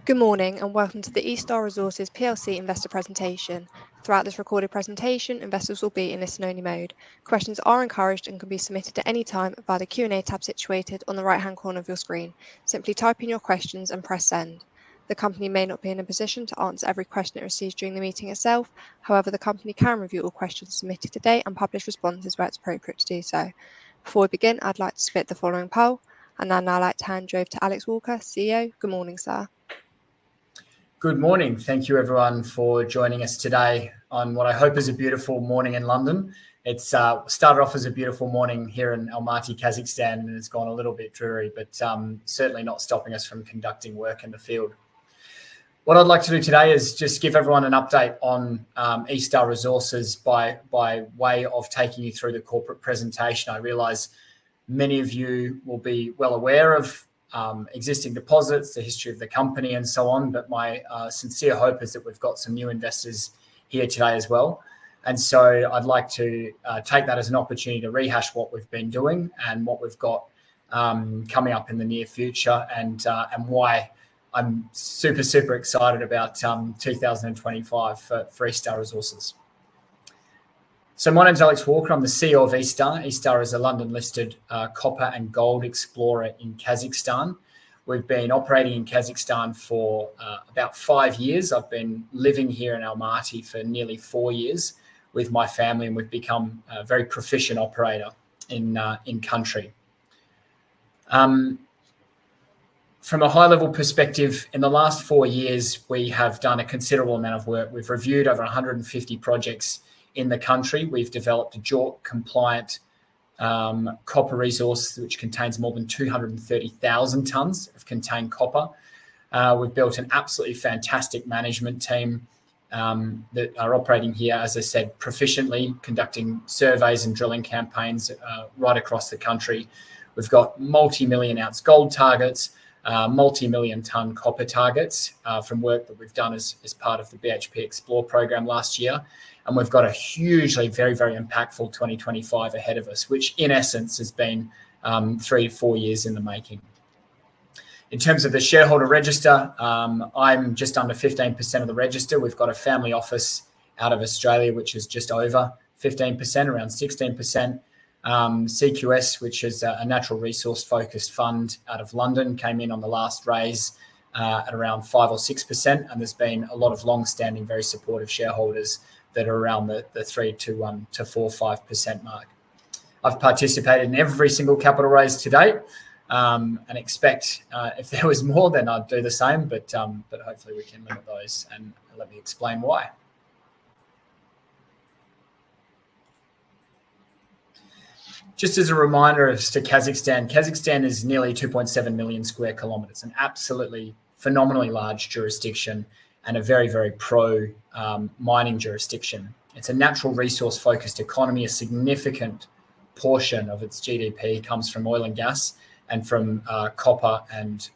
Good morning and welcome to the eStar Resources PLC investor presentation. Throughout this recorded presentation, investors will be in listen-only mode. Questions are encouraged and can be submitted at any time via the Q&A tab situated on the right-hand corner of your screen. Simply type in your questions and press send. The company may not be in a position to answer every question it receives during the meeting itself. However, the company can review all questions submitted today and publish responses where it's appropriate to do so. Before we begin, I'd like to submit the following poll, and then I'd like to hand you over to Alex Walker, CEO. Good morning, sir. Good morning. Thank you everyone for joining us today on what I hope is a beautiful morning in London. It's started off as a beautiful morning here in Almaty, Kazakhstan, and it's gone a little bit dreary, but certainly not stopping us from conducting work in the field. What I'd like to do today is just give everyone an update on eStar Resources by way of taking you through the corporate presentation. I realise many of you will be well aware of existing deposits, the history of the company and so on, but my sincere hope is that we've got some new investors here today as well. And so I'd like to take that as an opportunity to rehash what we've been doing and what we've got coming up in the near future, and why I'm super excited about 2025 for eStar Resources. So my name's Alex Walker. I'm the CEO of eStar. eStar is a London-listed copper and gold explorer in Kazakhstan. We've been operating in Kazakhstan for about 5 years. I've been living here in Almaty for nearly 4 years with my family, and we've become a very proficient operator in country. From a high-level perspective, in the last 4 years, we have done a considerable amount of work. We've reviewed over 150 projects in the country. We've developed a JORC-compliant copper resource which contains more than 230,000 tonnes of contained copper. We've built an absolutely fantastic management team that are operating here, as I said, proficiently, conducting surveys and drilling campaigns right across the country. We've got multi-million ounce gold targets, multi-million tonne copper targets from work that we've done as part of the BHP Explore program last year. And we've got a hugely, very impactful 2025 ahead of us, which in essence has been 3 to 4 years in the making. In terms of the shareholder register, I'm just under 15% of the register. We've got a family office out of Australia, which is just over 15%, around 16%. CQS, which is a natural resource focused fund out of London, came in on the last raise at around 5 or 6%. And there's been a lot of long-standing, very supportive shareholders that are around the 3 to 4 or 5% mark. I've participated in every single capital raise to date, and expect if there was more, then I'd do the same. But hopefully we can limit those, and let me explain why. Just as a reminder as to Kazakhstan, Kazakhstan is nearly 2.7 million square kilometres, an absolutely phenomenally large jurisdiction and a very pro mining jurisdiction. It's a natural resource focused economy. A significant portion of its GDP comes from oil and gas and from copper and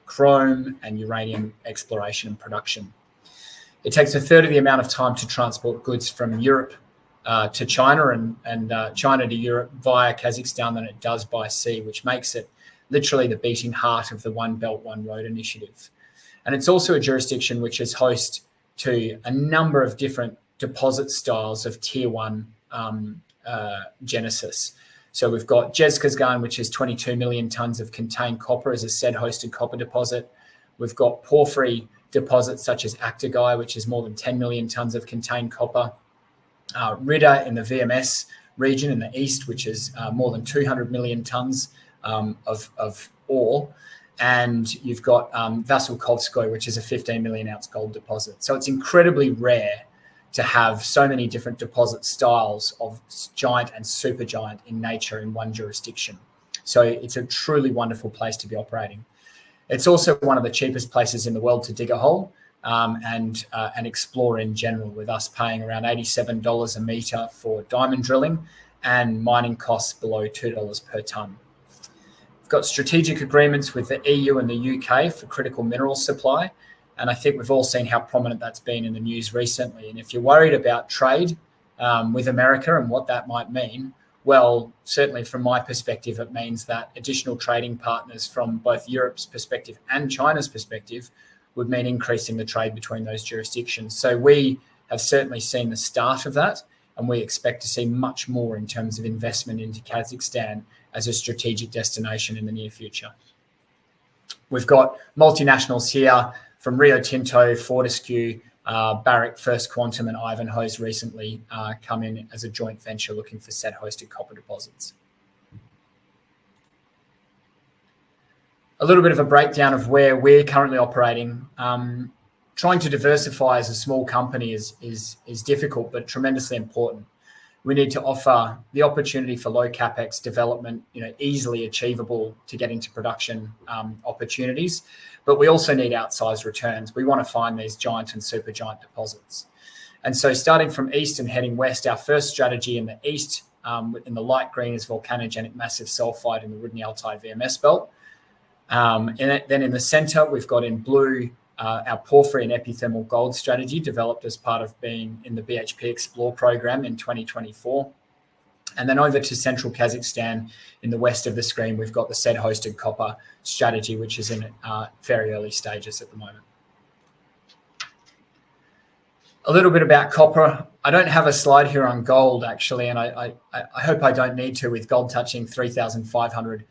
chrome and uranium exploration and production. It takes a third of the amount of time to transport goods from Europe to China and China to Europe via Kazakhstan than it does by sea, which makes it literally the beating heart of the One Belt, One Road initiative. And it's also a jurisdiction which is host to a number of different deposit styles of tier one genesis. So we've got Jezkazgan, which is 22 million tonnes of contained copper as a said-hosted copper deposit. We've got porphyry deposits such as Aktagai, which is more than 10 million tonnes of contained copper. Ridda in the VMS region in the east, which is more than 200 million tonnes of ore. And you've got Vasilkovskoye, which is a 15 million ounce gold deposit. So it's incredibly rare to have so many different deposit styles of giant and super giant in nature in one jurisdiction. So it's a truly wonderful place to be operating. It's also one of the cheapest places in the world to dig a hole and explore in general, with us paying around $87 a metre for diamond drilling and mining costs below $2 per tonne. We've got strategic agreements with the EU and the UK for critical mineral supply, and I think we've all seen how prominent that's been in the news recently. And if you're worried about trade with America and what that might mean, Well, certainly from my perspective, it means that additional trading partners from both Europe's perspective and China's perspective would mean increasing the trade between those jurisdictions. So we have certainly seen the start of that, and we expect to see much more in terms of investment into Kazakhstan as a strategic destination in the near future. We've got multinationals here from Rio Tinto, Fortescue, Barrick, First Quantum, and Ivanhoe's recently come in as a joint venture looking for set-hosted copper deposits. A little bit of a breakdown of where we're currently operating. Trying to diversify as a small company is difficult, but tremendously important. We need to offer the opportunity for low capex development, easily achievable to get into production opportunities, but we also need outsized returns. We want to find these giant and super giant deposits. And so starting from east and heading west, our first strategy in the east, in the light green, is volcanogenic massive sulfide in the Rudny Altai VMS belt. Then in the center, we've got in blue our porphyry and epithermal gold strategy, developed as part of being in the BHP Explore program in 2024. And then over to central Kazakhstan, in the west of the screen, we've got the set-hosted copper strategy, which is in very early stages at the moment. A little bit about copper. I don't have a slide here on gold, actually, and I hope I don't need to, with gold touching 3,500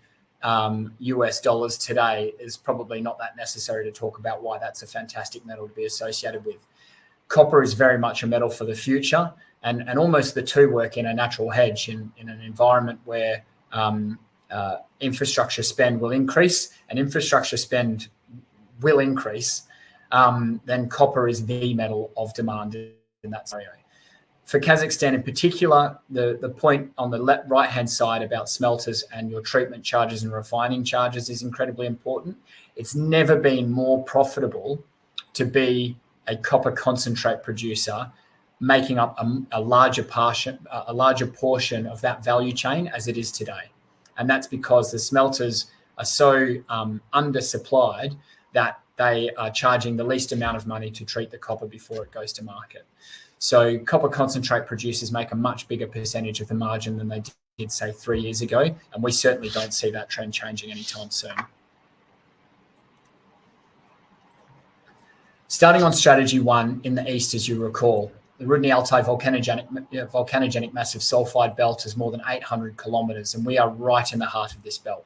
US dollars today. Is probably not that necessary to talk about why that's a fantastic metal to be associated with. Copper is very much a metal for the future, and almost the two work in a natural hedge in an environment where infrastructure spend will increase, and infrastructure spend will increase, then copper is the metal of demand in that scenario. For Kazakhstan in particular, the point on the right-hand side about smelters and your treatment charges and refining charges is incredibly important. It's never been more profitable to be a copper concentrate producer, making up a larger portion of that value chain as it is today. And that's because the smelters are so undersupplied that they are charging the least amount of money to treat the copper before it goes to market. So copper concentrate producers make a much bigger percentage of the margin than they did, say, 3 years ago, and we certainly don't see that trend changing anytime soon. Starting on strategy 1 in the east, as you recall, the Rudny Altai volcanogenic massive sulfide belt is more than 800 kilometres, and we are right in the heart of this belt.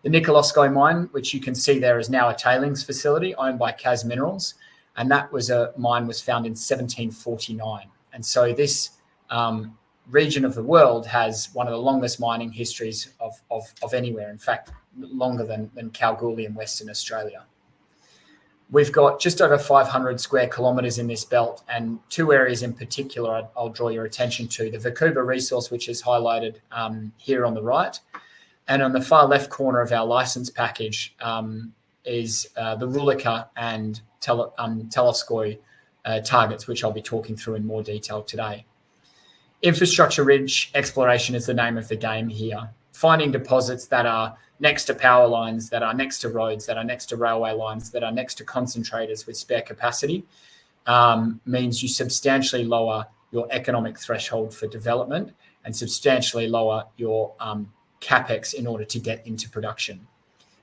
The Nikoloskoye mine, which you can see there, is now a tailings facility owned by Kaz Minerals, and that was was found in 1749. And so this region of the world has one of the longest mining histories of anywhere, in fact, longer than Kalgoorlie in Western Australia. We've got just over 500 square kilometres in this belt, and two areas in particular I'll draw your attention to. The Vakuba resource, which is highlighted here on the right, and on the far left corner of our licence package is the Rulika and Teleskoy targets, which I'll be talking through in more detail today. Infrastructure-rich exploration is the name of the game here. Finding deposits that are next to power lines, that are next to roads, that are next to railway lines, that are next to concentrators with spare capacity means you substantially lower your economic threshold for development and substantially lower your capex in order to get into production.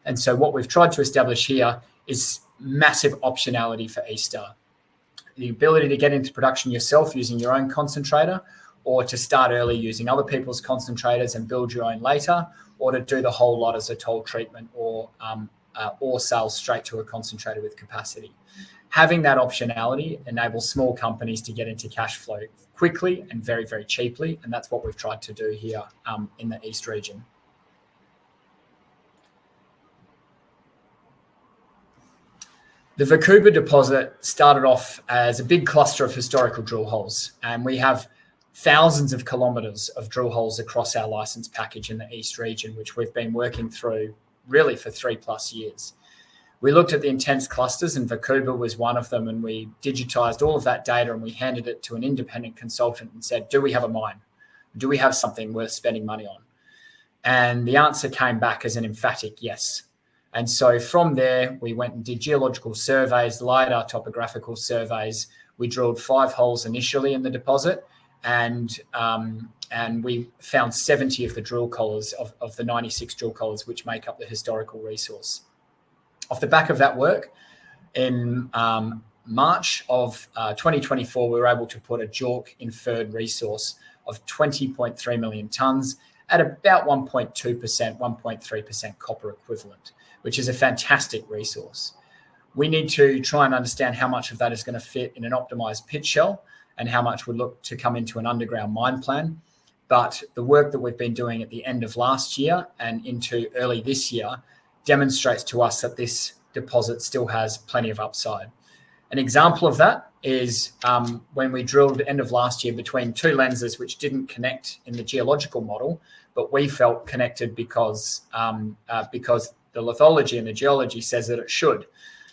And so what we've tried to establish here is massive optionality for eStar. The ability to get into production yourself using your own concentrator, or to start early using other people's concentrators and build your own later, or to do the whole lot as a toll treatment or sell straight to a concentrator with capacity. Having that optionality enables small companies to get into cash flow quickly and very, very cheaply, and that's what we've tried to do here in the East region. The Vakuba deposit started off as a big cluster of historical drill holes, and we have thousands of kilometres of drill holes across our licence package in the East region, which we've been working through really for 3+ years. We looked at the intense clusters, and Vakuba was one of them, and we digitised all of that data and we handed it to an independent consultant and said, do we have a mine? Do we have something worth spending money on? And the answer came back as an emphatic yes. And so from there, we went and did geological surveys, LiDAR topographical surveys. We drilled 5 holes initially in the deposit, and we found 70 of the drill collars of the 96 drill collars which make up the historical resource. Off the back of that work, In March of 2024, we were able to put a JORC inferred resource of 20.3 million tonnes at about 1.2%, 1.3% copper equivalent, which is a fantastic resource. We need to try and understand how much of that is going to fit in an optimized pit shell and how much would look to come into an underground mine plan. But the work that we've been doing at the end of last year and into early this year demonstrates to us that this deposit still has plenty of upside. An example of that is when we drilled end of last year between two lenses which didn't connect in the geological model, but we felt connected because the lithology and the geology says that it should.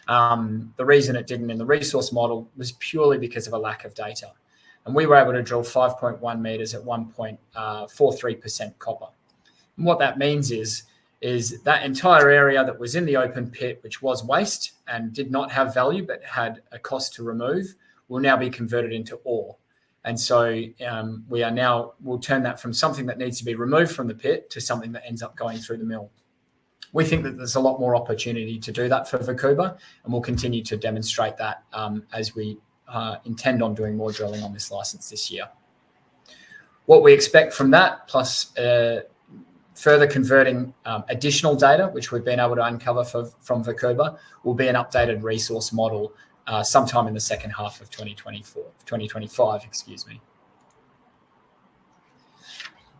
The reason it didn't in the resource model was purely because of a lack of data. And we were able to drill 5.1 meters at 1.43% copper. And what that means is that entire area that was in the open pit, which was waste and did not have value but had a cost to remove, will now be converted into ore. And so we'll turn that from something that needs to be removed from the pit to something that ends up going through the mill. We think that there's a lot more opportunity to do that for Vancouver, and we'll continue to demonstrate that as we intend on doing more drilling on this license this year. What we expect from that, plus further converting additional data, which we've been able to uncover from Vancouver, will be an updated resource model sometime in the second half of 2025, excuse me.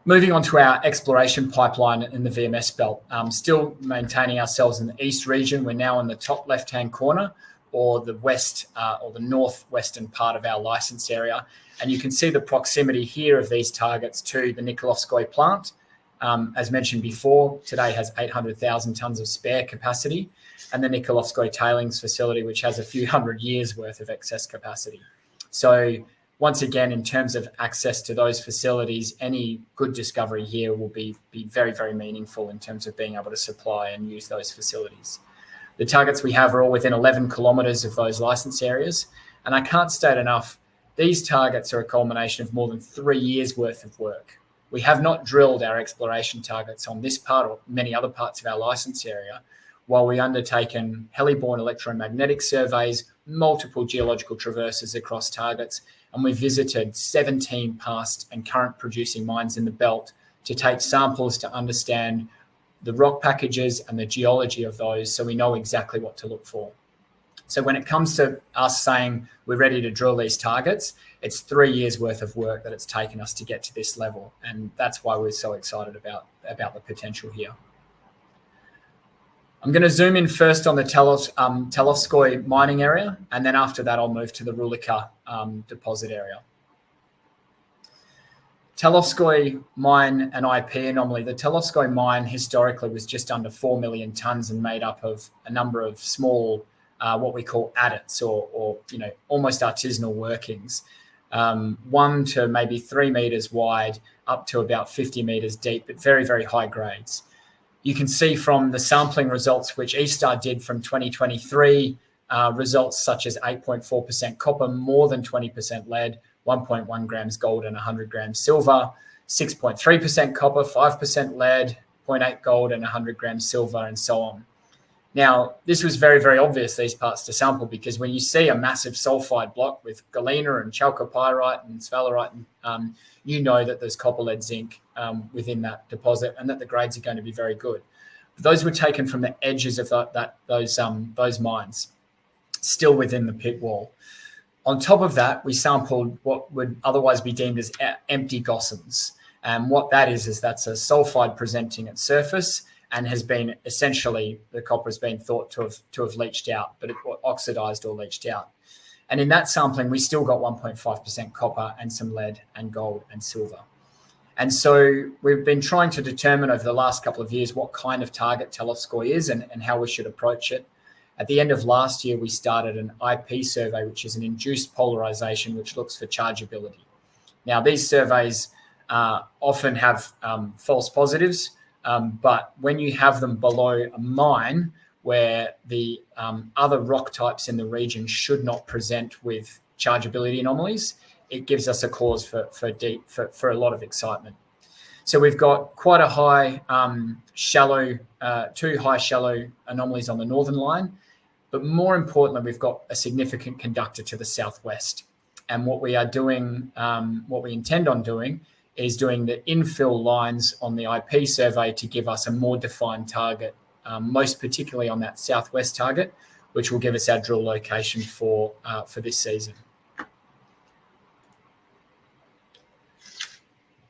Moving on to our exploration pipeline in the VMS belt, still maintaining ourselves in the east region. We're now in the top left-hand corner, or the west or the northwestern part of our license area. And you can see the proximity here of these targets to the Nikolsky plant. As mentioned before, today has 800,000 tonnes of spare capacity, and the Nikolsky tailings facility, which has a few hundred years worth of excess capacity. So once again, in terms of access to those facilities, any good discovery here will be very, very meaningful in terms of being able to supply and use those facilities. The targets we have are all within 11 kilometres of those licence areas. And I can't state enough, these targets are a culmination of more than 3 years worth of work. We have not drilled our exploration targets on this part or many other parts of our licence area while we undertaken heli-borne electromagnetic surveys, multiple geological traverses across targets, and we visited 17 past and current producing mines in the belt to take samples to understand the rock packages and the geology of those so we know exactly what to look for. So when it comes to us saying we're ready to drill these targets, it's 3 years worth of work that it's taken us to get to this level. And that's why we're so excited about the potential here. I'm going to zoom in first on the Televskoy mining area, and then after that I'll move to the Rulika deposit area. Televskoy mine and IP anomaly. The Televskoy mine historically was just under 4 million tonnes and made up of a number of small, what we call adits or almost artisanal workings, 1 to maybe 3 meters wide, up to about 50 meters deep, but very, very high grades. You can see from the sampling results, which eStar did from 2023, results such as 8.4% copper, more than 20% lead, 1.1 grams gold and 100 grams silver, 6.3% copper, 5% lead, 0.8 gold and 100 grams silver, and so on. Now, this was very, very obvious, these parts to sample, because when you see a massive sulfide block with galena and chalcopyrite and sphalerite, you know that there's copper, lead, zinc within that deposit and that the grades are going to be very good. But those were taken from the edges of those mines, still within the pit wall. On top of that, we sampled what would otherwise be deemed as empty gossans. And what that is that's a sulfide presenting at surface and has been essentially, the copper has been thought to have leached out, but it oxidized or leached out. And in that sampling, we still got 1.5% copper and some lead and gold and silver. And so we've been trying to determine over the last couple of years what kind of target Televskoy is and how we should approach it. At the end of last year, we started an IP survey, which is an induced polarization, which looks for chargeability. Now, these surveys often have false positives, but when you have them below a mine where the other rock types in the region should not present with chargeability anomalies, it gives us a cause for a lot of excitement. So we've got quite a high shallow, 2 high shallow anomalies on the northern line, But more importantly, we've got a significant conductor to the southwest. And what we are doing, what we intend on doing, is doing the infill lines on the IP survey to give us a more defined target, most particularly on that southwest target, which will give us our drill location for this season.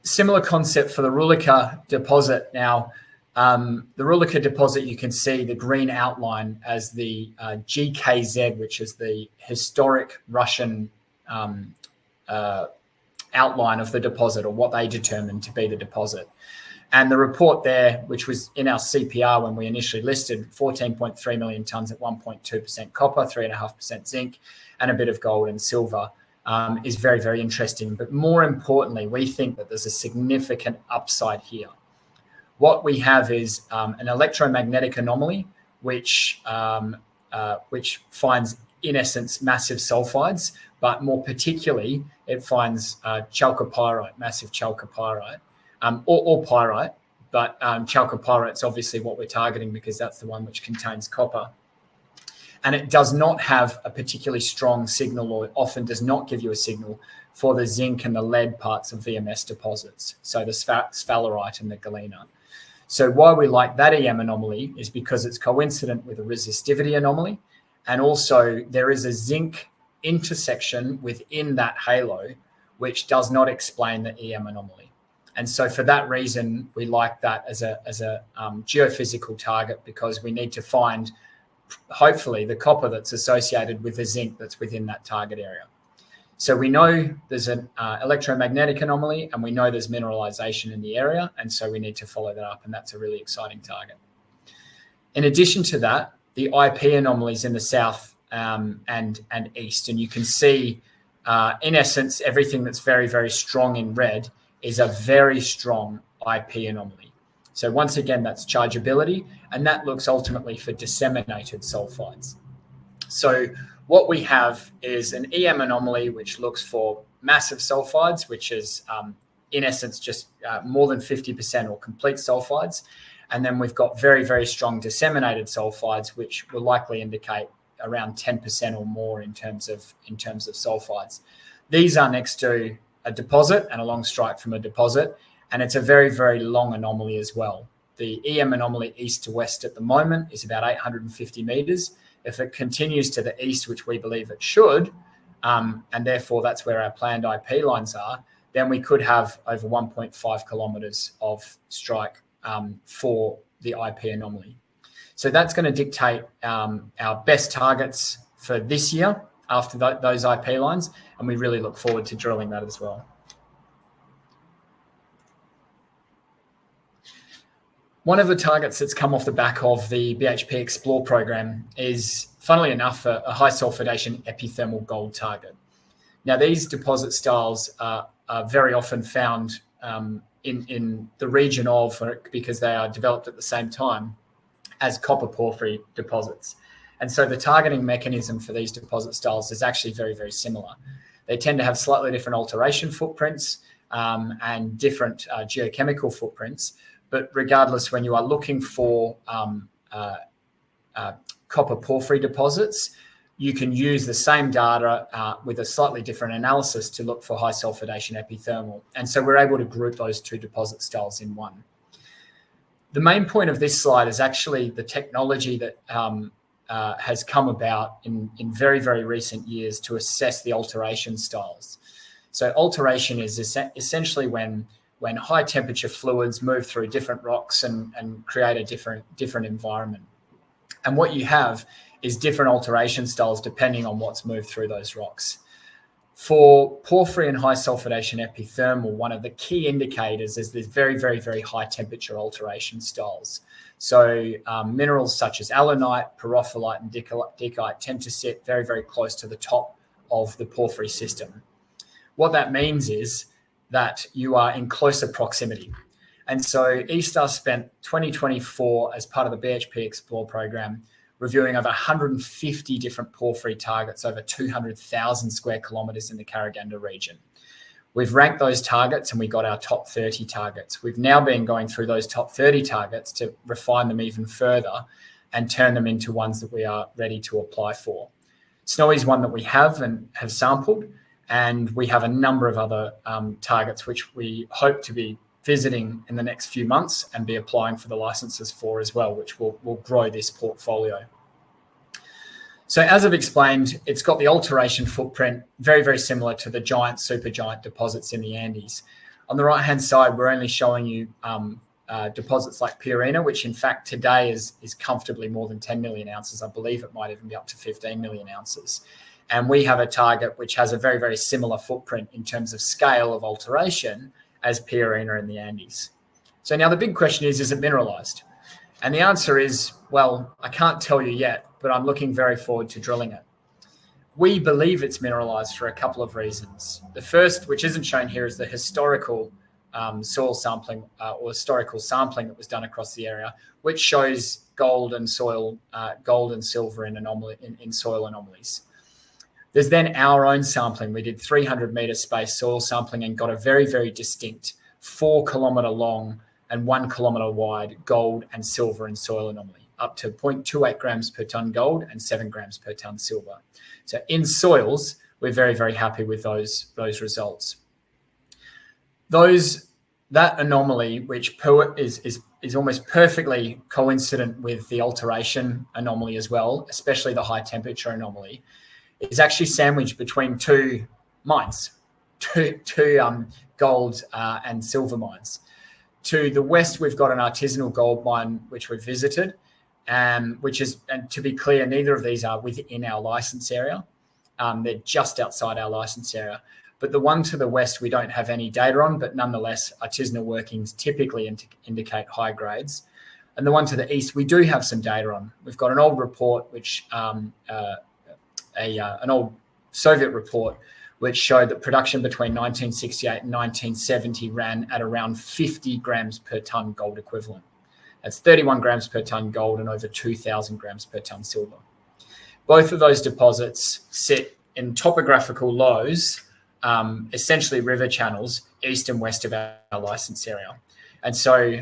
Similar concept for the Rulika deposit. Now, the Rulika deposit, you can see the green outline as the GKZ, which is the historic Russian outline of the deposit, or what they determined to be the deposit. And the report there, which was in our CPR when we initially listed, 14.3 million tonnes at 1.2% copper, 3.5% zinc, and a bit of gold and silver, is very, very interesting. But more importantly, we think that there's a significant upside here. What we have is an electromagnetic anomaly, which finds, in essence, massive sulfides, but more particularly, it finds chalcopyrite, massive chalcopyrite, or pyrite, but chalcopyrite's obviously what we're targeting because that's the one which contains copper. And it does not have a particularly strong signal, or often does not give you a signal for the zinc and the lead parts of VMS deposits, so the sphalerite and the galena. So why we like that EM anomaly is because it's coincident with a resistivity anomaly, and also there is a zinc intersection within that halo, which does not explain the EM anomaly. And so for that reason, we like that as a geophysical target, because we need to find, hopefully, the copper that's associated with the zinc that's within that target area. So we know there's an electromagnetic anomaly, and we know there's mineralization in the area, and so we need to follow that up, and that's a really exciting target. In addition to that, the IP anomalies in the south and east, and you can see, in essence, everything that's very, very strong in red is a very strong IP anomaly. So once again, that's chargeability, and that looks ultimately for disseminated sulfides. So what we have is an EM anomaly which looks for massive sulfides, which is in essence just more than 50% or complete sulfides. And then we've got very, very strong disseminated sulfides, which will likely indicate around 10% or more in terms of sulfides. These are next to a deposit and a long strike from a deposit, and it's a very, very long anomaly as well. The EM anomaly east to west at the moment is about 850 metres. If it continues to the east, which we believe it should, and therefore that's where our planned IP lines are, then we could have over 1.5 kilometres of strike for the IP anomaly. So that's going to dictate our best targets for this year after those IP lines, and we really look forward to drilling that as well. One of the targets that's come off the back of the BHP Explore program is, funnily enough, a high sulfidation epithermal gold target. Now, these deposit styles are very often found in the region of, because they are developed at the same time as copper porphyry deposits. And so the targeting mechanism for these deposit styles is actually very, very similar. They tend to have slightly different alteration footprints and different geochemical footprints. But regardless, when you are looking for copper porphyry deposits, you can use the same data with a slightly different analysis to look for high sulfidation epithermal. And so we're able to group those two deposit styles in one. The main point of this slide is actually the technology that has come about in very, very recent years to assess the alteration styles. So alteration is essentially when high temperature fluids move through different rocks and create a different environment. And what you have is different alteration styles depending on what's moved through those rocks. For porphyry and high sulfidation epithermal, one of the key indicators is there's very, very, very high temperature alteration styles. So minerals such as alunite, pyrophyllite, and dicite tend to sit very, very close to the top of the porphyry system. What that means is that you are in closer proximity. And so eStar spent 2024 as part of the BHP Explore program reviewing over 150 different porphyry targets over 200,000 square kilometres in the Karaganda region. We've ranked those targets and we got our top 30 targets. We've now been going through those top 30 targets to refine them even further. and turn them into ones that we are ready to apply for. Snowy is one that we have and have sampled, and we have a number of other targets which we hope to be visiting in the next few months and be applying for the licenses for as well, which will grow this portfolio. So as I've explained, it's got the alteration footprint, very, very similar to the giant, supergiant deposits in the Andes. On the right-hand side, we're only showing you deposits like Purina, which in fact today is comfortably more than 10 million ounces. I believe it might even be up to 15 million ounces. And we have a target which has a very, very similar footprint in terms of scale of alteration as Purina in the Andes. So now the big question is it mineralized? And the answer is, well, I can't tell you yet, but I'm looking very forward to drilling it. We believe it's mineralized for a couple of reasons. The first, which isn't shown here, is the historical soil sampling or historical sampling that was done across the area, which shows gold and silver in soil anomalies. There's then our own sampling. We did 300 meter space soil sampling and got a very, very distinct 4 kilometer long and 1 kilometer wide gold and silver in soil anomaly, up to 0.28 grams per ton gold and 7 grams per ton silver. So in soils, we're very, very happy with those results. That anomaly, which is almost perfectly coincident with the alteration anomaly as well, especially the high temperature anomaly, is actually sandwiched between two mines, two gold and silver mines. To the west, we've got an artisanal gold mine, which we've visited, and to be clear, neither of these are within our license area. They're just outside our license area. But the one to the west, we don't have any data on, but nonetheless, artisanal workings typically indicate high grades. And the one to the east, we do have some data on. We've got an old report, which an old Soviet report, which showed that production between 1968 and 1970 ran at around 50 grams per ton gold equivalent. That's 31 grams per ton gold and over 2,000 grams per ton silver. Both of those deposits sit in topographical lows, essentially river channels, east and west of our license area. And so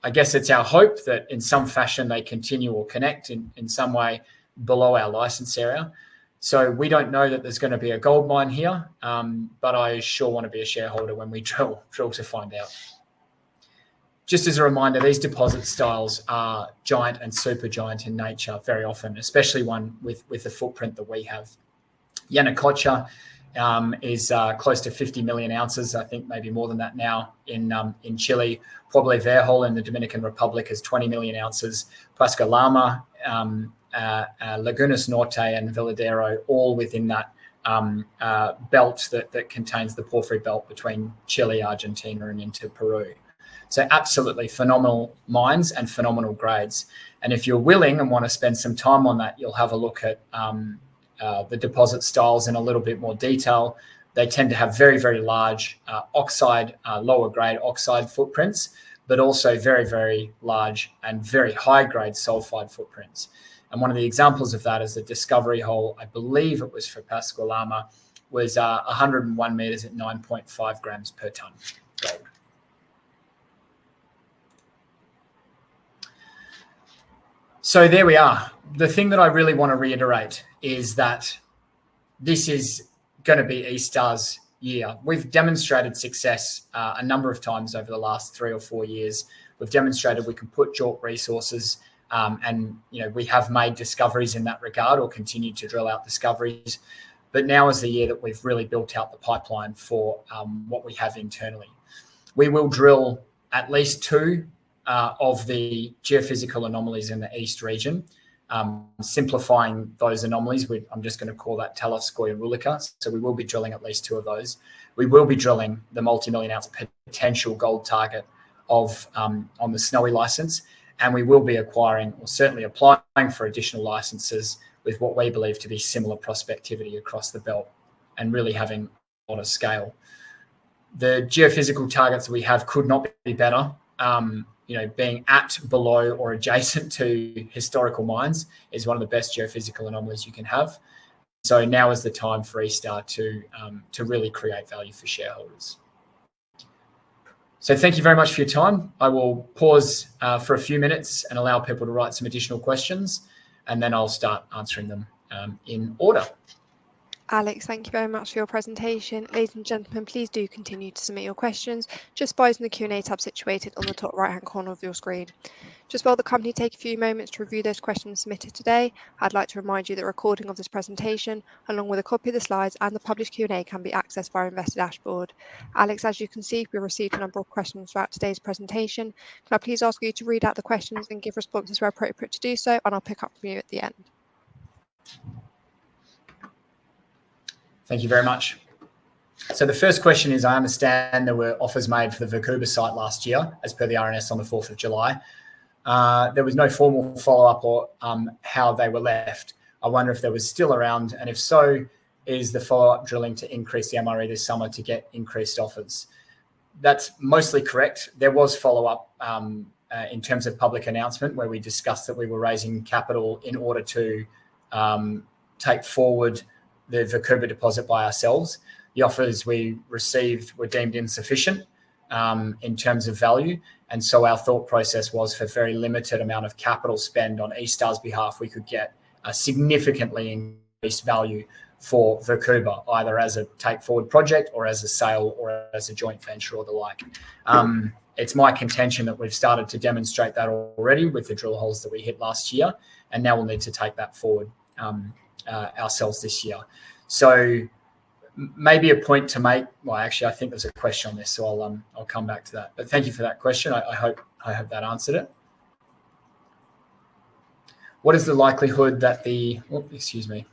I guess it's our hope that in some fashion they continue or connect in some way below our license area. So we don't know that there's going to be a gold mine here, but I sure want to be a shareholder when we drill to find out. Just as a reminder, these deposit styles are giant and supergiant in nature very often, especially one with the footprint that we have. Yanacocha is close to 50 million ounces, I think maybe more than that now in Chile. Pueblo Viejo in the Dominican Republic is 20 million ounces. Pascua-Lama, Lagunas Norte and Villadero, all within that belt that contains the porphyry belt between Chile, Argentina and into Peru. So absolutely phenomenal mines and phenomenal grades. And if you're willing and want to spend some time on that, you'll have a look at the deposit styles in a little bit more detail. They tend to have very, very large oxide, lower grade oxide footprints, but also very, very large and very high grade sulfide footprints. And one of the examples of that is the discovery hole, I believe it was for Pascua-Lama, was 101 meters at 9.5 grams per ton gold. So there we are. The thing that I really want to reiterate is that this is going to be eStar's year. We've demonstrated success a number of times over the last 3 or 4 years. We've demonstrated we can put JORC resources and we have made discoveries in that regard or continue to drill out discoveries. But now is the year that we've really built out the pipeline for what we have internally. We will drill at least 2 of the geophysical anomalies in the east region, simplifying those anomalies. I'm just going to call that Talovskoy and Rulika. So we will be drilling at least 2 of those. We will be drilling the multi-million ounce potential gold target on the Snowy license, and we will be acquiring or certainly applying for additional licenses with what we believe to be similar prospectivity across the belt and really having a lot of scale. The geophysical targets that we have could not be better. Being at, below or adjacent to historical mines is one of the best geophysical anomalies you can have. So now is the time for eStar to really create value for shareholders. So thank you very much for your time. I will pause for a few minutes and allow people to write some additional questions, and then I'll start answering them in order. Alex, thank you very much for your presentation. Ladies and gentlemen, please do continue to submit your questions just by using the Q&A tab situated on the top right-hand corner of your screen. Just while the company take a few moments to review those questions submitted today, I'd like to remind you that a recording of this presentation, along with a copy of the slides and the published Q&A, can be accessed via our Investor Dashboard. Alex, as you can see, we received a number of questions throughout today's presentation. Can I please ask you to read out the questions and give responses where appropriate to do so, and I'll pick up from you at the end. Thank you very much. So the first question is, I understand there were offers made for the Vancouver site last year, as per the RNS on the 4th of July. There was no formal follow-up or how they were left. I wonder if there was still around, and if so, is the follow-up drilling to increase the MRE this summer to get increased offers? That's mostly correct. There was follow-up in terms of public announcement where we discussed that we were raising capital in order to take forward the Vancouver deposit by ourselves. The offers we received were deemed insufficient in terms of value. And so our thought process was, for very limited amount of capital spend on eStar's behalf, we could get a significantly increased value for Vancouver, either as a take forward project or as a sale or as a joint venture or the like. It's my contention that we've started to demonstrate that already with the drill holes that we hit last year, and now we'll need to take that forward ourselves this year. So maybe a point to make. Well, actually, I think there's a question on this, so I'll come back to that. But thank you for that question. I hope that answered it. What is the likelihood that the? Oh, excuse me.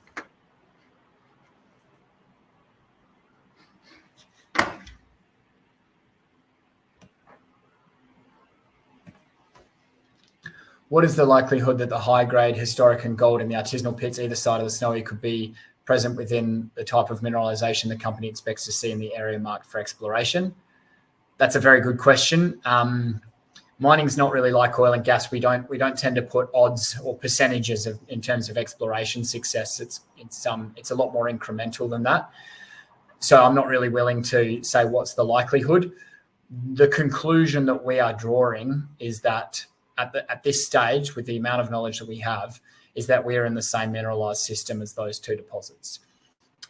What is the likelihood that the high-grade historic and gold in the artisanal pits either side of the Snowy could be present within the type of mineralisation the company expects to see in the area marked for exploration? That's a very good question. Mining's not really like oil and gas. We don't tend to put odds or percentages in terms of exploration success. It's a lot more incremental than that. So I'm not really willing to say what's the likelihood. The conclusion that we are drawing is that at this stage, with the amount of knowledge that we have, is that we're in the same mineralized system as those two deposits.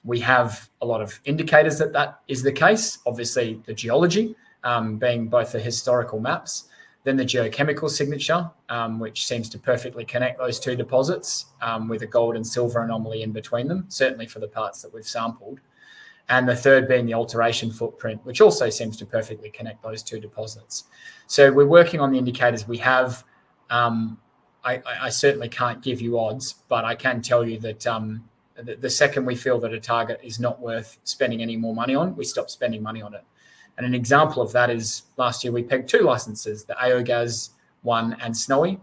We have a lot of indicators that is the case. Obviously, the geology, being both the historical maps, then the geochemical signature, which seems to perfectly connect those two deposits with a gold and silver anomaly in between them, certainly for the parts that we've sampled. And the third being the alteration footprint, which also seems to perfectly connect those two deposits. So we're working on the indicators we have. I certainly can't give you odds, but I can tell you that the second we feel that a target is not worth spending any more money on, we stop spending money on it. And an example of that is last year we pegged two licenses, the Aogaz one and Snowy.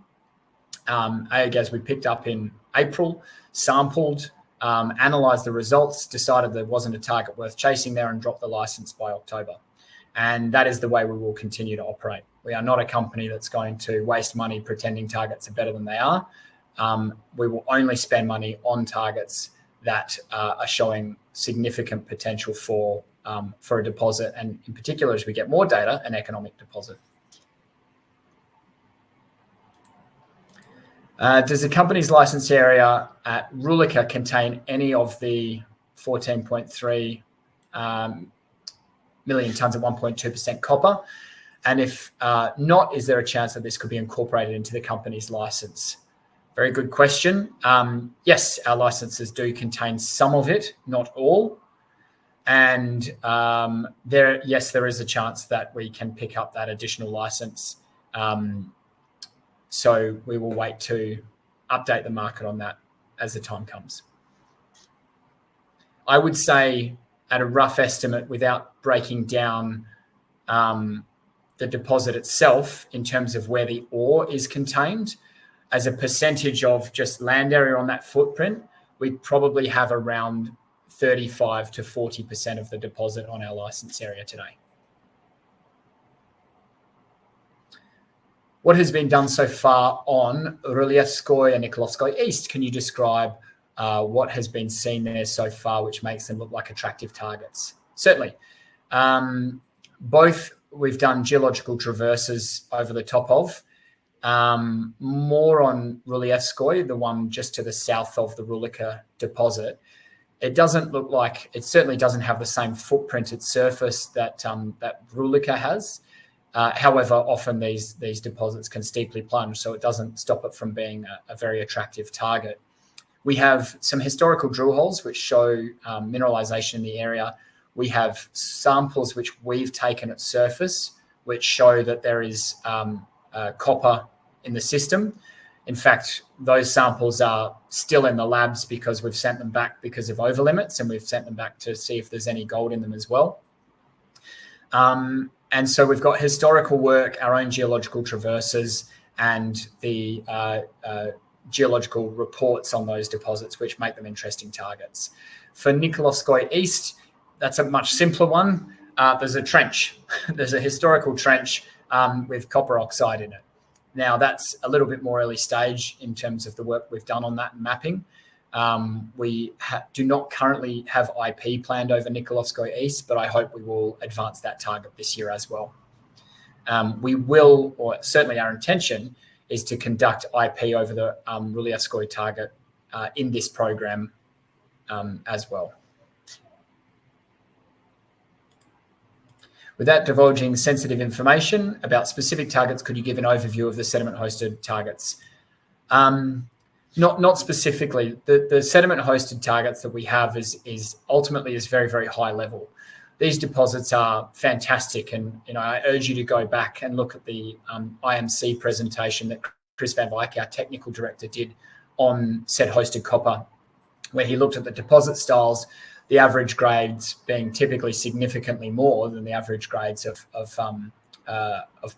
Aogaz we picked up in April, sampled, analysed the results, decided there wasn't a target worth chasing there, and dropped the license by October. And that is the way we will continue to operate. We are not a company that's going to waste money pretending targets are better than they are. We will only spend money on targets that are showing significant potential for a deposit, and in particular, as we get more data, an economic deposit. Does the company's license area at Rulika contain any of the 14.3 million tonnes at 1.2% copper? And if not, is there a chance that this could be incorporated into the company's license? Very good question. Yes, our licenses do contain some of it, not all. And there is a chance that we can pick up that additional license. So we will wait to update the market on that as the time comes. I would say, at a rough estimate, without breaking down the deposit itself in terms of where the ore is contained, as a percentage of just land area on that footprint, we probably have around 35 to 40% of the deposit on our license area today. What has been done so far on Rulievskoye and Nikolovskoye East? Can you describe what has been seen there so far, which makes them look like attractive targets? Certainly. Both we've done geological traverses over the top of, more on Rulievskoy, the one just to the south of the Rulika deposit. It doesn't look like, it certainly doesn't have the same footprint at surface that that Rulika has. However, often these deposits can steeply plunge, so it doesn't stop it from being a very attractive target. We have some historical drill holes which show mineralization in the area. We have samples which we've taken at surface which show that there is copper in the system. In fact, those samples are still in the labs because we've sent them back because of over limits, and we've sent them back to see if there's any gold in them as well. And so we've got historical work, our own geological traverses, and the geological reports on those deposits, which make them interesting targets. For Nikolovskoye East, that's a much simpler one. There's a trench. There's a historical trench with copper oxide in it. Now, that's a little bit more early stage in terms of the work we've done on that mapping. We do not currently have IP planned over Nikolovskoye East, but I hope we will advance that target this year as well. We will, or certainly our intention, is to conduct IP over the Rulievskoye target in this program as well. Without divulging sensitive information about specific targets, could you give an overview of the sediment-hosted targets? Not specifically. The sediment-hosted targets that we have is ultimately very, very high level. These deposits are fantastic, and I urge you to go back and look at the IMC presentation that Chris Van Wyk, our technical director, did on sed-hosted copper, where he looked at the deposit styles, the average grades being typically significantly more than the average grades of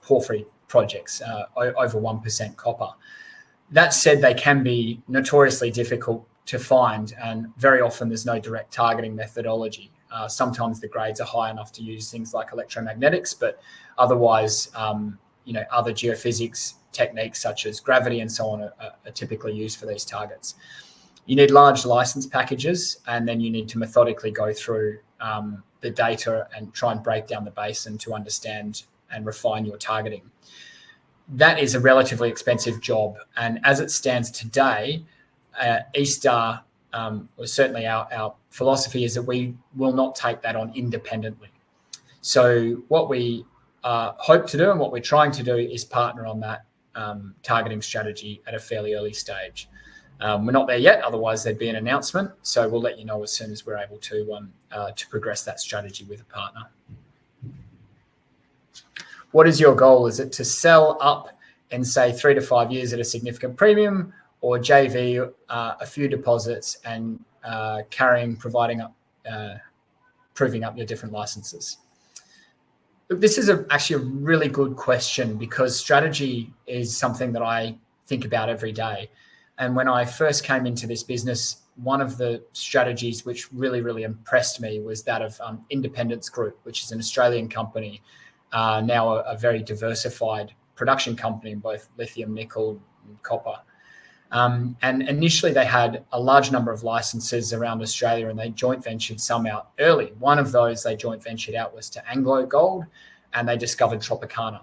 porphyry projects, over 1% copper. That said, they can be notoriously difficult to find, and very often there's no direct targeting methodology. Sometimes the grades are high enough to use things like electromagnetics, but otherwise, other geophysics techniques such as gravity and so on are typically used for these targets. You need large license packages, and then you need to methodically go through the data and try and break down the basin to understand and refine your targeting. That is a relatively expensive job, and as it stands today, ESTAR, certainly our philosophy is that we will not take that on independently. So what we hope to do and what we're trying to do is partner on that targeting strategy at a fairly early stage. We're not there yet, otherwise there'd be an announcement. So we'll let you know as soon as we're able to progress that strategy with a partner. What is your goal? Is it to sell up in, say, 3 to 5 years at a significant premium, or JV a few deposits and proving up your different licenses? Look, this is actually a really good question, because strategy is something that I think about every day. And when I first came into this business, one of the strategies which really, really impressed me was that of Independence Group, which is an Australian company, now a very diversified production company in both lithium, nickel, and copper. And initially they had a large number of licenses around Australia, and they joint ventured some out early. One of those they joint ventured out was to Anglo Gold, and they discovered Tropicana.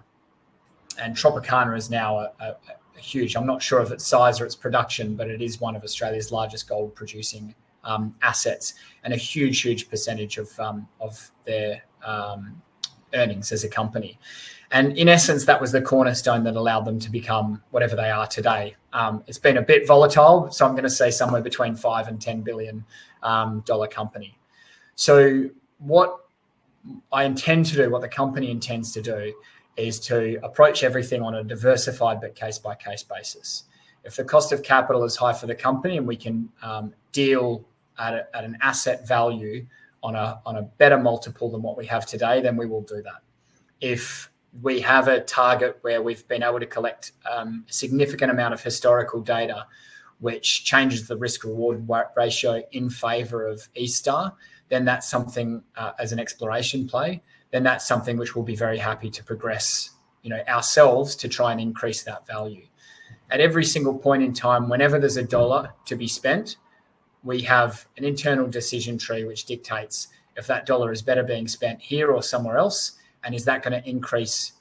And Tropicana is now a huge, I'm not sure of its size or its production, but it is one of Australia's largest gold producing assets, and a huge, huge percentage of their earnings as a company. And in essence, that was the cornerstone that allowed them to become whatever they are today. It's been a bit volatile, so I'm going to say somewhere between $5 and $10 billion company. So what I intend to do, what the company intends to do, is to approach everything on a diversified but case-by-case basis. If the cost of capital is high for the company and we can deal at an asset value on a better multiple than what we have today, then we will do that. If we have a target where we've been able to collect a significant amount of historical data which changes the risk-reward ratio in favour of ESTAR, then that's something as an exploration play, then that's something which we'll be very happy to progress ourselves to try and increase that value. At every single point in time, whenever there's a dollar to be spent, we have an internal decision tree which dictates if that dollar is better being spent here or somewhere else, And is that going to increase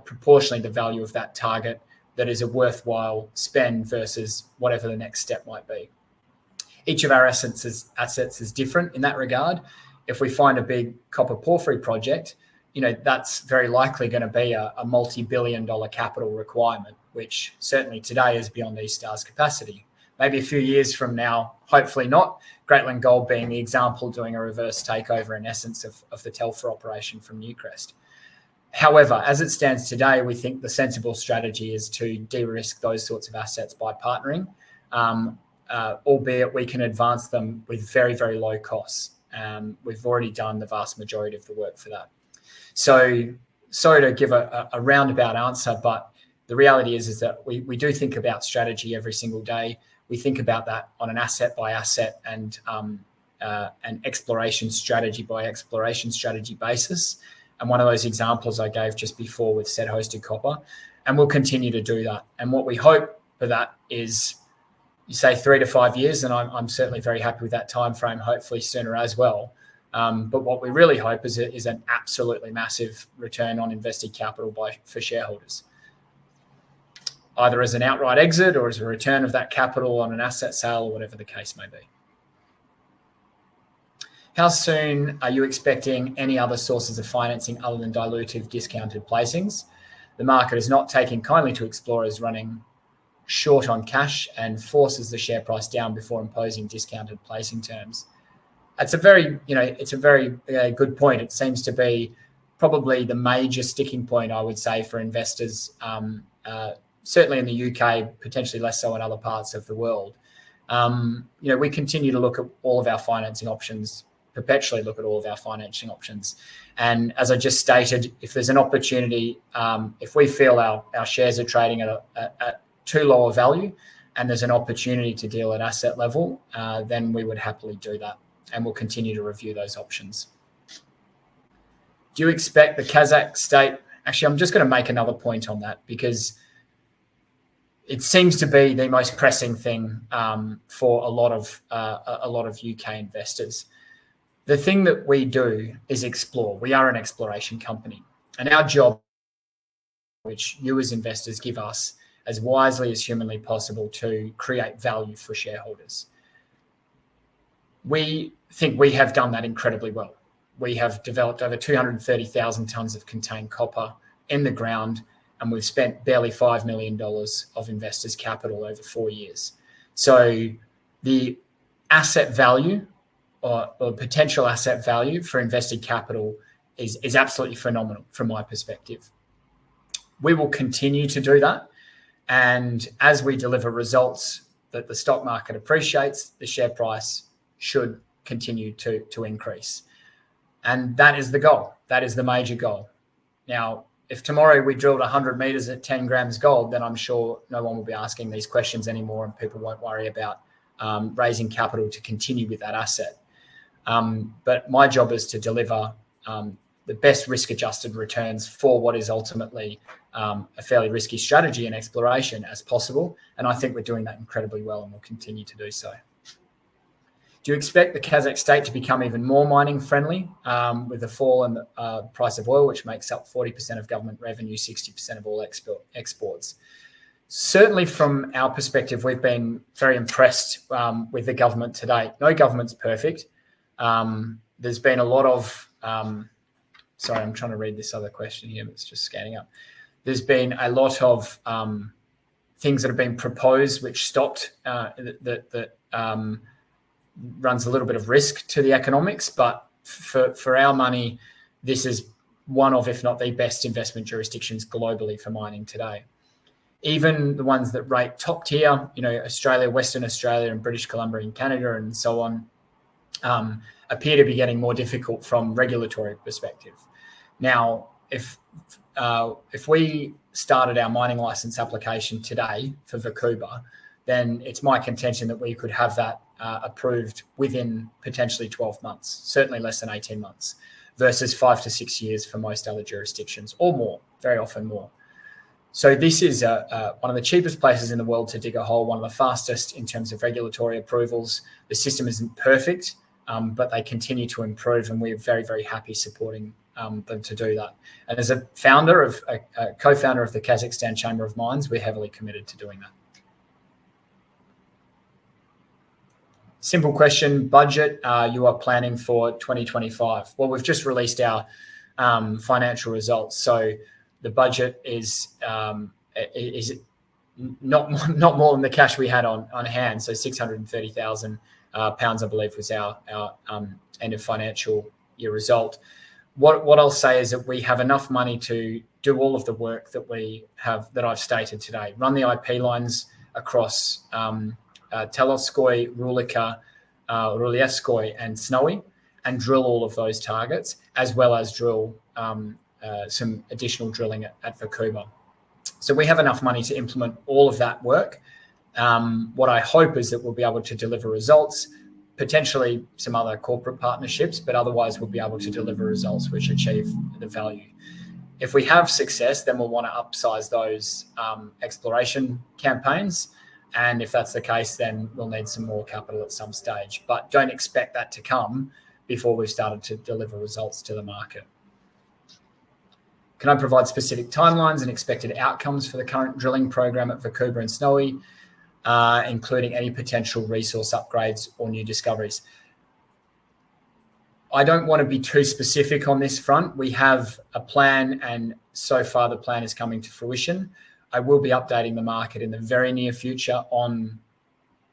proportionally the value of that target that is a worthwhile spend versus whatever the next step might be? Each of our assets is different in that regard. If we find a big copper porphyry project, that's very likely going to be a multi-billion-dollar capital requirement, which certainly today is beyond East Star's capacity. Maybe a few years from now, hopefully not, Greatland Gold being the example, doing a reverse takeover in essence of the Telfer operation from Newcrest. However, as it stands today, we think the sensible strategy is to de-risk those sorts of assets by partnering, albeit we can advance them with very, very low costs. We've already done the vast majority of the work for that. So sorry to give a roundabout answer, but the reality is that we do think about strategy every single day. We think about that on an asset by asset and an exploration strategy by exploration strategy basis. And one of those examples I gave just before with said hosted copper, and we'll continue to do that. And what we hope for that is, you say 3 to 5 years, and I'm certainly very happy with that time frame, hopefully sooner as well. But what we really hope is an absolutely massive return on invested capital for shareholders, either as an outright exit or as a return of that capital on an asset sale or whatever the case may be. How soon are you expecting any other sources of financing other than dilutive discounted placings? The market is not taking kindly to explorers running short on cash and forces the share price down before imposing discounted placing terms. It's a very good point. It seems to be probably the major sticking point, I would say, for investors, certainly in the UK, potentially less so in other parts of the world. We continue to look at all of our financing options, perpetually look at all of our financing options. And as I just stated, if there's an opportunity, if we feel our shares are trading at too low a value and there's an opportunity to deal at asset level, then we would happily do that. And we'll continue to review those options. Do you expect the Kazakh state? Actually, I'm just going to make another point on that because it seems to be the most pressing thing for a lot of UK investors. The thing that we do is explore. We are an exploration company, and our job, which you as investors give us as wisely as humanly possible to create value for shareholders. We think we have done that incredibly well. We have developed over 230,000 tonnes of contained copper in the ground, and we've spent barely $5 million of investors' capital over 4 years. So the asset value or potential asset value for invested capital is absolutely phenomenal from my perspective. We will continue to do that. And as we deliver results that the stock market appreciates, the share price should continue to increase. And that is the goal. That is the major goal. Now, if tomorrow we drilled 100 meters at 10 grams gold, then I'm sure no one will be asking these questions anymore and people won't worry about raising capital to continue with that asset. But my job is to deliver the best risk-adjusted returns for what is ultimately a fairly risky strategy and exploration as possible. And I think we're doing that incredibly well and we'll continue to do so. Do you expect the Kazakh state to become even more mining friendly with the fall in the price of oil, which makes up 40% of government revenue, 60% of all exports? Certainly from our perspective, we've been very impressed with the government to date. No government's perfect. There's been a lot of, sorry, I'm trying to read this other question here, but it's just scanning up. There's been a lot of things that have been proposed which stopped that runs a little bit of risk to the economics, but for our money, this is one of, if not the best investment jurisdictions globally for mining today. Even the ones that rate top tier, Australia, Western Australia and British Columbia and Canada and so on, appear to be getting more difficult from regulatory perspective. Now, if we started our mining license application today for Vancouver, then it's my contention that we could have that approved within potentially 12 months, certainly less than 18 months, versus 5 to 6 years for most other jurisdictions, or more, very often more. So this is one of the cheapest places in the world to dig a hole, one of the fastest in terms of regulatory approvals. The system isn't perfect, but they continue to improve, and we're very, very happy supporting them to do that. And as a co-founder of the Kazakhstan Chamber of Mines, we're heavily committed to doing that. Simple question, budget you are planning for 2025? Well, we've just released our financial results. So the budget is not more than the cash we had on hand. So 630,000 pounds, I believe, was our end of financial year result. What I'll say is that we have enough money to do all of the work that I've stated today. Run the IP lines across Telotskoy, Rulika, Rulievskoy, and Snowy, and drill all of those targets, as well as drill some additional drilling at Vakuba. So we have enough money to implement all of that work. What I hope is that we'll be able to deliver results, potentially some other corporate partnerships, but otherwise we'll be able to deliver results which achieve the value. If we have success, then we'll want to upsize those exploration campaigns. And if that's the case, then we'll need some more capital at some stage. But don't expect that to come before we've started to deliver results to the market. Can I provide specific timelines and expected outcomes for the current drilling program at Vakuba and Snowy, including any potential resource upgrades or new discoveries? I don't want to be too specific on this front. We have a plan, and so far the plan is coming to fruition. I will be updating the market in the very near future on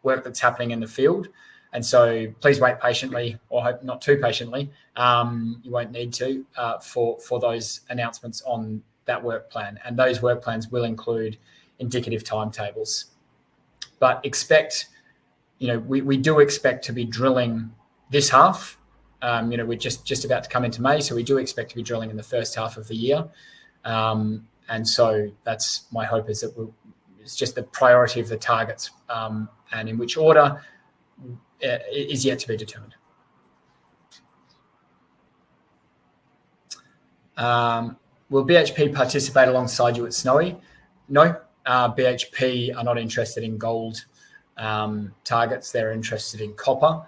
work that's happening in the field. And so please wait patiently, or hope not too patiently. You won't need to for those announcements on that work plan. And those work plans will include indicative timetables. But expect, we do expect to be drilling this half. We're just about to come into May, so we do expect to be drilling in the first half of the year. And so that's my hope, is that it's just the priority of the targets, and in which order is yet to be determined. Will BHP participate alongside you at Snowy? No, BHP are not interested in gold targets. They're interested in copper.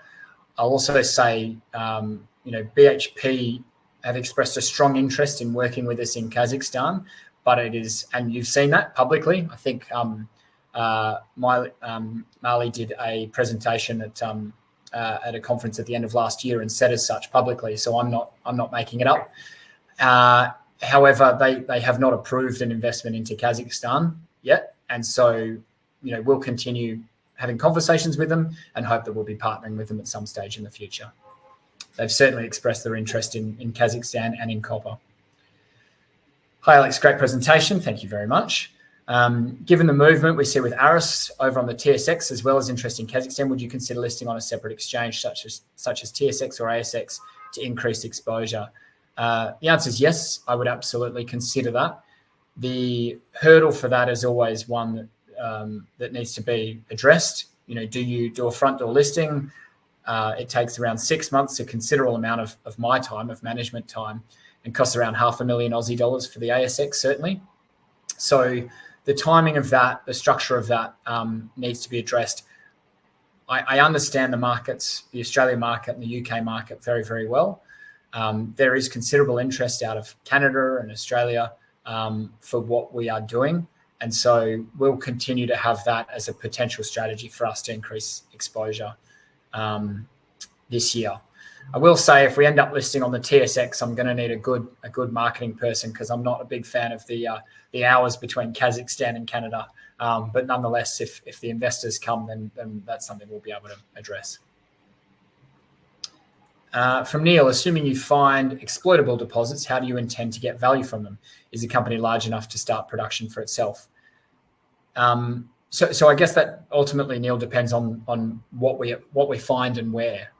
I'll also say, BHP have expressed a strong interest in working with us in Kazakhstan, but it is, and you've seen that publicly. I think Marley did a presentation at a conference at the end of last year and said as such publicly. So I'm not making it up. However, they have not approved an investment into Kazakhstan yet, and so we'll continue having conversations with them and hope that we'll be partnering with them at some stage in the future. They've certainly expressed their interest in Kazakhstan and in copper. Hi, Alex. Great presentation. Thank you very much. Given the movement we see with Aris over on the TSX, as well as interest in Kazakhstan, would you consider listing on a separate exchange such as TSX or ASX to increase exposure? The answer is yes, I would absolutely consider that. The hurdle for that is always one that needs to be addressed. Do you do a front door listing? It takes around 6 months, a considerable amount of my time, of management time, and costs around $500,000 Aussie dollars for the ASX, certainly. So the timing of that, the structure of that needs to be addressed. I understand the markets, the Australian market and the UK market very, very well. There is considerable interest out of Canada and Australia for what we are doing. And so we'll continue to have that as a potential strategy for us to increase exposure this year. I will say, if we end up listing on the TSX, I'm going to need a good marketing person, because I'm not a big fan of the hours between Kazakhstan and Canada. But nonetheless, if the investors come, then that's something we'll be able to address. From Neil, assuming you find exploitable deposits, how do you intend to get value from them? Is the company large enough to start production for itself? So I guess that ultimately, Neil, depends on what we find and where.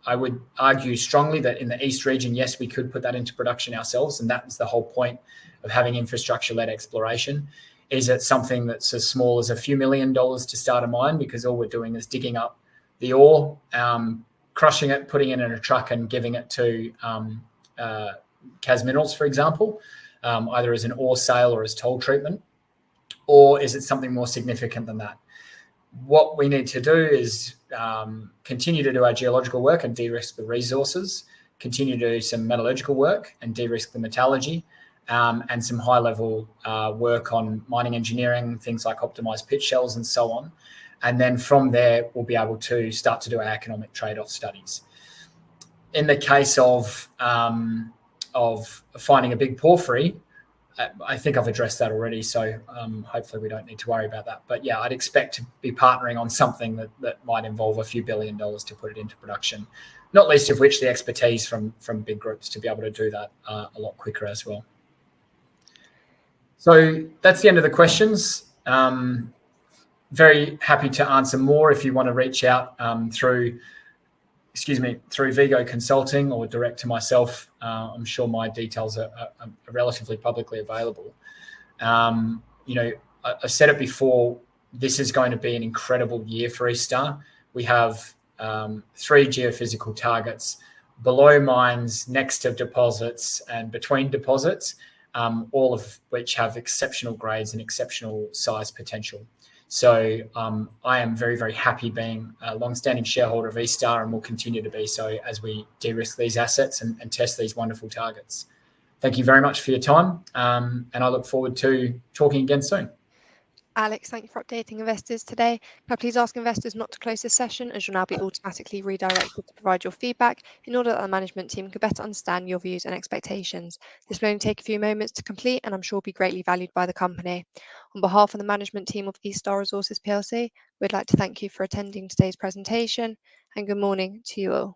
I would argue strongly that in the East region, yes, we could put that into production ourselves, and that's the whole point of having infrastructure-led exploration. Is it something that's as small as a few $1 million to start a mine, because all we're doing is digging up the ore, crushing it, putting it in a truck and giving it to Kaz Minerals, for example, either as an ore sale or as toll treatment? Or is it something more significant than that? What we need to do is continue to do our geological work and de-risk the resources, continue to do some metallurgical work and de-risk the metallurgy, and some high-level work on mining engineering, things like optimized pit shells and so on. And then from there, we'll be able to start to do our economic trade-off studies. In the case of finding a big porphyry, I think I've addressed that already, so hopefully we don't need to worry about that. But yeah, I'd expect to be partnering on something that might involve a few $1 billion to put it into production, not least of which the expertise from big groups to be able to do that a lot quicker as well. So that's the end of the questions. Very happy to answer more if you want to reach out through Vigo Consulting or direct to myself. I'm sure my details are relatively publicly available. I've said it before, this is going to be an incredible year for eStar. We have 3 geophysical targets below mines, next to deposits and between deposits, all of which have exceptional grades and exceptional size potential. So I am very, very happy being a long-standing shareholder of eStar, and will continue to be so as we de-risk these assets and test these wonderful targets. Thank you very much for your time, and I look forward to talking again soon. Alex, thank you for updating investors today. Can I please ask investors not to close this session, as you'll now be automatically redirected to provide your feedback in order that the management team can better understand your views and expectations. This will only take a few moments to complete, and I'm sure will be greatly valued by the company. On behalf of the management team of eStar Resources PLC, we'd like to thank you for attending today's presentation, and good morning to you all.